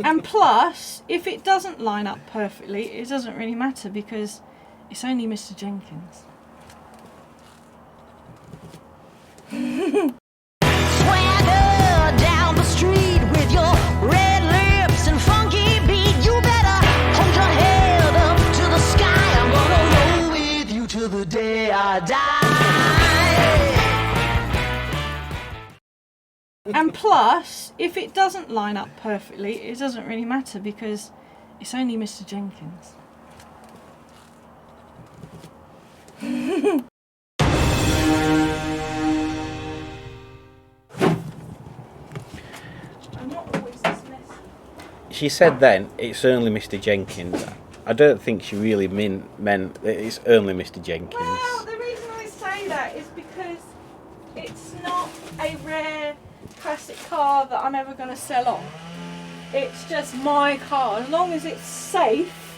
And plus, if it doesn't line up perfectly, it doesn't really matter because it's only Mr. Jenkins. Swagger down the street with your red lips and funky beat. You better hold your head up to the sky. I'm gonna roll with you till the day I die. And plus, if it doesn't line up perfectly, it doesn't really matter because it's only Mr. Jenkins. I'm not always this messy. She said then, it's only Mr. Jenkins. I don't think she really meant that it's only Mr. Jenkins. Well, the reason I say that is because it's not a rare classic car that I'm ever going to sell on. It's just my car. As long as it's safe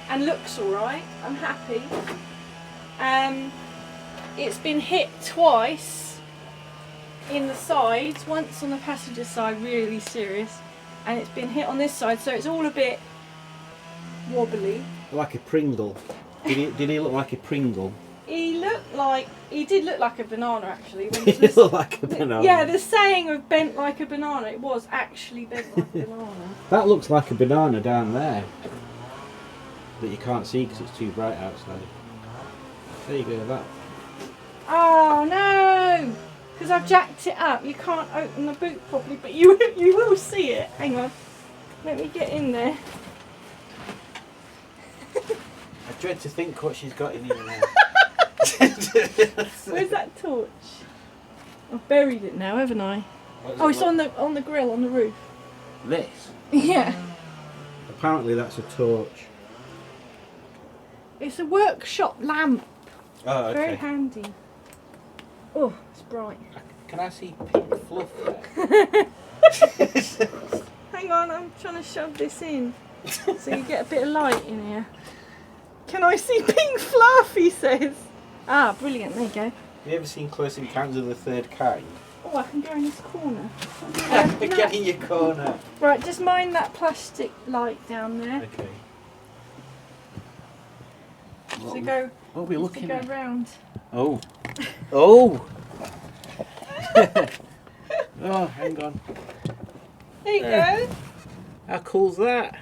and looks alright, I'm happy. It's been hit twice in the sides, once on the passenger side, really serious, and it's been hit on this side, so it's all a bit wobbly. Like a Pringle. Did he look like a Pringle? He did look like a banana actually. When He looked like a banana. Yeah, the saying of bent like a banana, it was actually bent like a banana. That looks like a banana down there. That you can't see because it's too bright outside. There you go, that. Oh no! Because I've jacked it up. You can't open the boot properly, but you will see it. Hang on. Let me get in there. I dread to think what she's got in here now. Where's that torch? I've buried it now, haven't I? Oh, it's on the grill on the roof. This? Yeah. Apparently that's a torch. It's a workshop lamp. Oh, okay. Very handy. Oh, it's bright. Can I see pink fluff there? Hang on, I'm trying to shove this in so you get a bit of light in here. Can I see pink fluff? He says. Ah, brilliant. There you go. Have you ever seen Close Encounters of the Third Kind? Oh, I can go in this corner. Get in your corner. Right, just mind that plastic light down there. Okay. So go. What are we looking go at? round. Oh. Oh! Oh, hang on. There you go. How cool's that?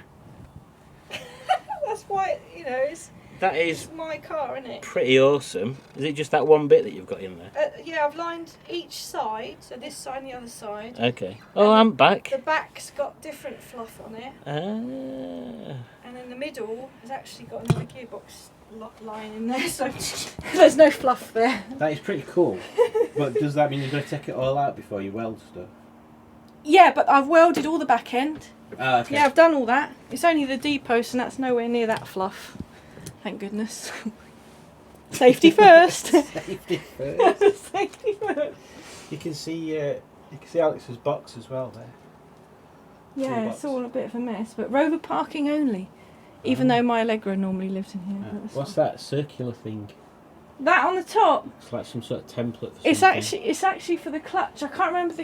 That's why, That is it's my car, isn't it? pretty awesome. Is it just that one bit that you've got in there? Yeah, I've lined each side, so this side and the other side. Okay. Oh, I'm back. The back's got different fluff on it, Ah. and in the middle has actually got another gearbox line in there, so there's no fluff there. That is pretty cool. But does that mean you've got to take it all out before you weld stuff? Yeah, but I've welded all the back end. Ah, okay. Yeah, I've done all that. It's only the D-post and that's nowhere near that fluff. Thank goodness. Safety first. Safety first. Safety first. You can see Alex's box as well there. Yeah, Toolbox. it's all a bit of a mess, but rover parking only. Even though my Allegra normally lives in here. That's What's fine. that circular thing? That on the top. It's like some sort of template. For It's something. actually for the clutch. I can't remember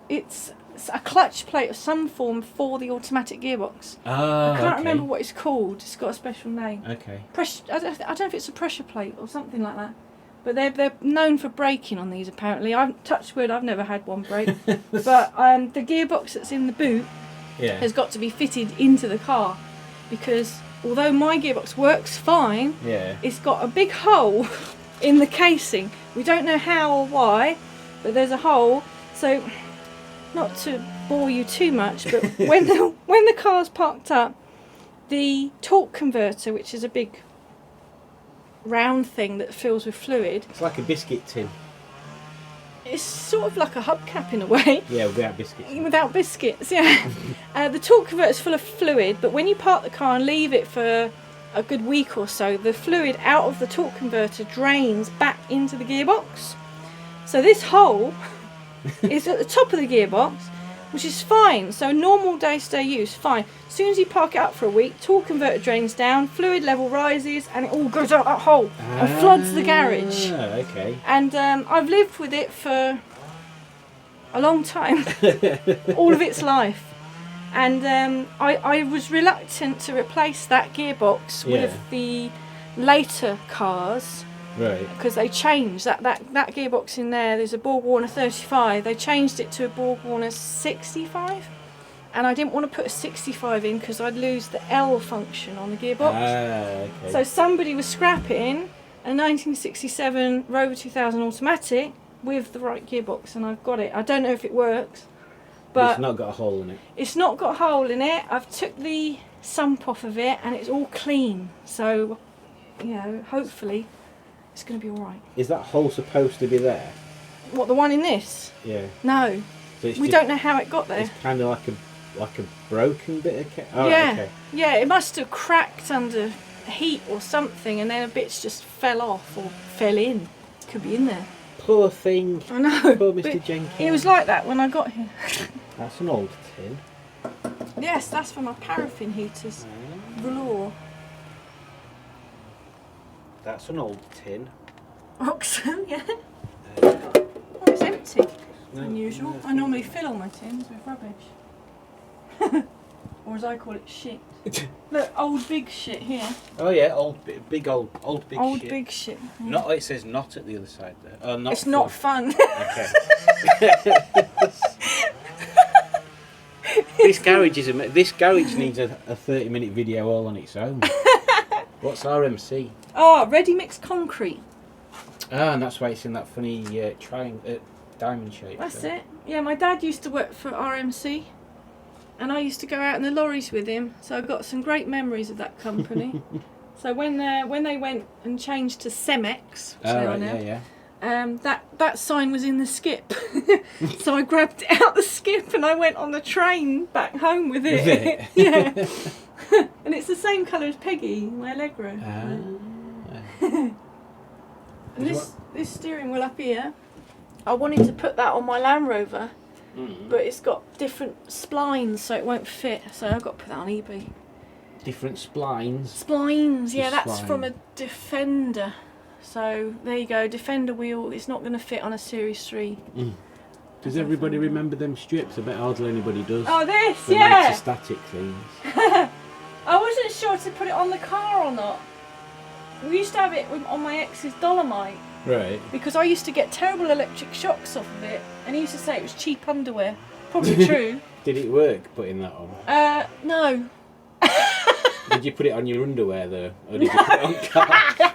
it's a clutch plate of some form for the automatic gearbox. Ah, I can't okay. remember what it's called. It's got a special name. Okay. I don't know if it's a pressure plate or something like that. But they're known for braking on these apparently. I've touched wood. I've never had one break. But the gearbox that's in the boot Yeah. has got to be fitted into the car because although my gearbox works fine, Yeah. it's got a big hole in the casing. We don't know how or why, but there's a hole. So, not to bore you too much, but when the car's parked up, the torque converter, which is a big round thing that fills with fluid, It's like a biscuit tin. it's sort of like a hubcap in a way. Yeah, without biscuits. Without biscuits, yeah. The torque converter is full of fluid, but when you park the car and leave it for a good week or so, the fluid out of the torque converter drains back into the gearbox. So this hole is at the top of the gearbox, which is fine. So normal day-to-day use, fine. As soon as you park it up for a week, torque converter drains down, fluid level rises, and it all goes out that hole and floods the garage. Ah, okay. And I've lived with it for a long time, all of its life. And I was reluctant to replace that gearbox Yeah. with the later cars. Right. Because they changed that gearbox in there. There's a Borg Warner 35. They changed it to a Borg Warner 65, and I didn't want to put a 65 in because I'd lose the L function on the gearbox. Okay. So somebody was scrapping a 1967 Rover 2000 automatic with the right gearbox, and I've got it. I don't know if it works, but it's not got a hole in it. it's not got a hole in it. I've took the sump off of it, and it's all clean. So, you know, hopefully it's going to be all right. Is that hole supposed to be there? What, the one in this? Yeah. No. So it's We just- don't know how it got there. It's kind of like a broken bit of kit. Oh, Yeah. Okay. Yeah, it must have cracked under heat or something, and then a bits just fell off or fell in. Could be in there. Poor thing. I know. Poor but Mr. Jenkins. It was like that when I got here. That's an old tin. Yes, that's for my paraffin heaters. Velour. That's an old tin. Oxen, yeah. Oh, it's empty. No, Unusual. no, I normally fill all my tins with rubbish. Or as I call it, shit. Look, old big shit here. Oh yeah, old big Old shit. big shit. Yeah. Not. It says not at the other side there. Oh, not. It's not fun. Okay. This garage needs a 30-minute video all on its own. What's RMC? Oh, ready mixed concrete. Ah, and that's why it's in that funny diamond shape. That's so. it. Yeah, my dad used to work for RMC, and I used to go out in the lorries with him. So I've got some great memories of that company. So when they went and changed to Cemex, which Oh, they are right, now, yeah. that sign was in the skip. So I grabbed it out the skip and I went on the train back home with it. With it? Yeah. And it's the same colour as Peggy, my Allegro. And this steering wheel up here, I wanted to put that on my Land Rover, but it's got different splines, so it won't fit. So I've got to put that on eBay. Different splines. Splines, yeah, that's Spline. from a Defender. So there you go, Defender wheel. It's not going to fit on a Series 3. Does everybody remember them strips? I bet hardly anybody does. Oh, this, The yeah. static things. I wasn't sure to put it on the car or not. We used to have it on my ex's Dolomite Right. because I used to get terrible electric shocks off of it, and he used to say it was cheap underwear. Probably true. Did it work putting that on? No. Did you put it on your underwear though? Or did you put it on car?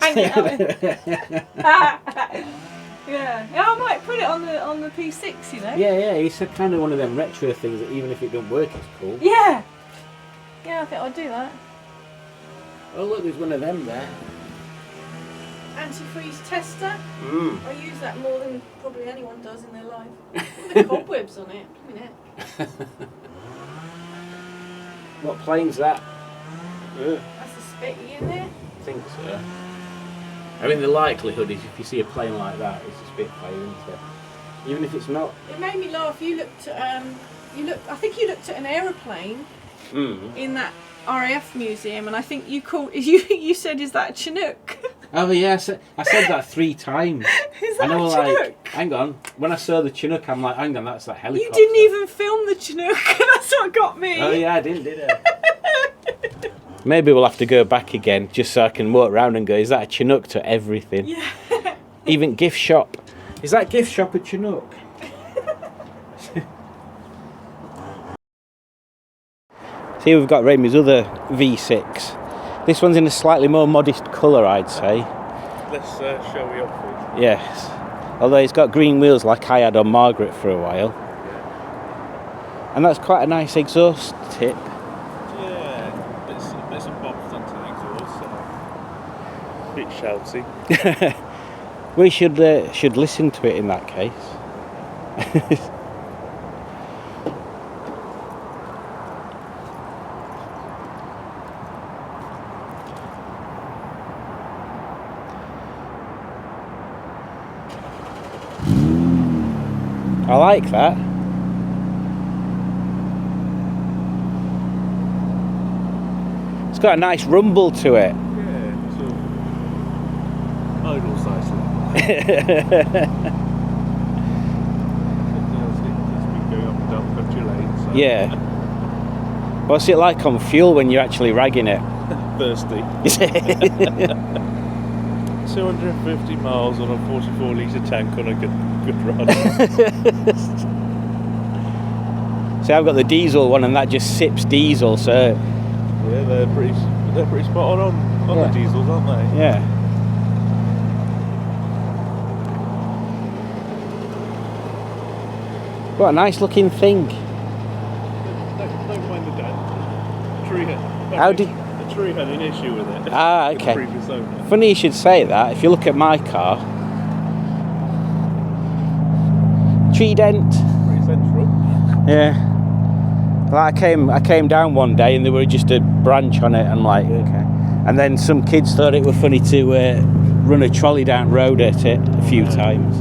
Hang it up. Yeah, I might put it on the P6, you know. Yeah, it's a kind of one of them retro things that even if it don't work, it's cool. Yeah. Yeah, I think I'll do that. Oh look, there's one of them there. Antifreeze tester. I use that more than probably anyone does in their life. Look at the cobwebs on it. Look at it. What plane's that? That's the spitty in there. I think so. I mean, the likelihood is if you see a plane like that, it's a Spitfire, isn't it? Even if it's not. It made me laugh. You looked at I think you looked at an aeroplane in that RAF museum, and I think you said, "Is that a Chinook?" Oh yeah, I said that 3 times. Is that And I a was Chinook? like, hang on. When I saw the Chinook, I'm like, hang on, that's that helicopter. You didn't even film the Chinook. That's what got me. Oh yeah, I didn't, did I? Maybe we'll have to go back again just so I can walk around and go, is that a Chinook to everything? Yeah. Even gift shop. Is that gift shop a Chinook? See, we've got Ramey's other V6. This one's in a slightly more modest colour, I'd say. Let's show you up for Yes. Although it's got green wheels like I had on Margaret for a while. And that's quite a nice exhaust tip. Yeah, bits and bobs onto the exhaust, so a bit shouty. We should listen to it in that case. I like that. It's got a nice rumble to it. Yeah, sort of idle size level. It's been going up and down country lanes. So. Yeah. What's it like on fuel when you're actually ragging it? Thirsty. 250 miles on a 44 litre tank on a good run. See, I've got the diesel one and that just sips diesel, so... Yeah, they're pretty spot on Yeah. the diesels, aren't they? Yeah. What a nice looking thing. Don't mind the dent. How did- The tree had an issue with it. Ah, The okay. previous owner. Funny you should say that. If you look at my car, tree dent. Pretty central. Yeah. Like I came down one day and there were just a branch on it. I'm like, okay. And then some kids thought it were funny to run a trolley down road at it a few times.